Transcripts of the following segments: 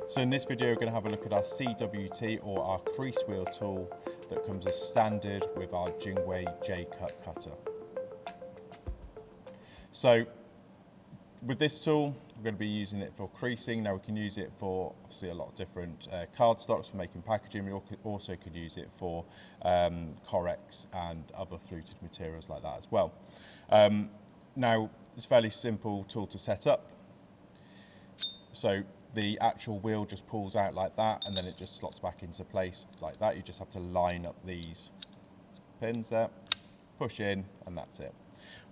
So in this video we're going to have a look at our CWT or our Crease Wheel Tool that comes as standard with our JWEI JCut Cutter. So with this tool we're going to be using it for creasing. Now we can use it for obviously a lot of different cardstocks for making packaging. We also could use it for Correx and other fluted materials like that as well. Now it's a fairly simple tool to set up. So the actual wheel just pulls out like that and then it just slots back into place like that. You just have to line up these pins there, push in, and that's it.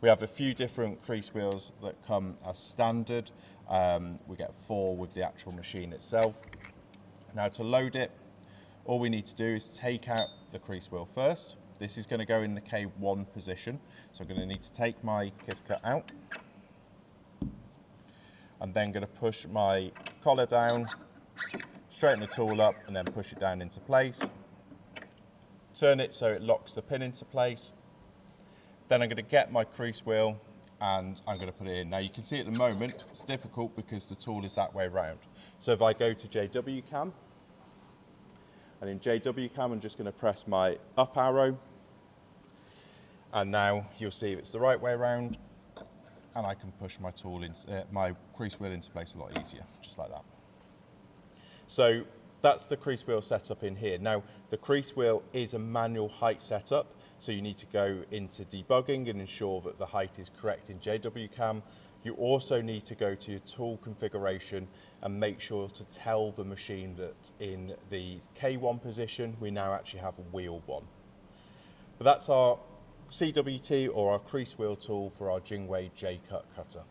We have a few different crease wheels that come as standard. We get 4 with the actual machine itself. Now to load it, all we need to do is take out the crease wheel first. This is going to go in the K1 position. So I'm going to need to take my kiss cut out. I'm then going to push my collar down, straighten the tool up and then push it down into place. Turn it so it locks the pin into place. Then I'm going to get my crease wheel and I'm going to put it in. Now you can see at the moment it's difficult because the tool is that way around. So if I go to JWEI, and in JWEI I'm just going to press my up arrow, and now you'll see if it's the right way around, and I can push my tool into my crease wheel into place a lot easier, just like that. So that's the crease wheel setup in here. Now the crease wheel is a manual height setup, so you need to go into debugging and ensure that the height is correct in JWEI. You also need to go to your tool configuration and make sure to tell the machine that in the K1 position we now actually have a wheel 1. But that's our CWT or our crease wheel tool for our JWEI JCut Cutter.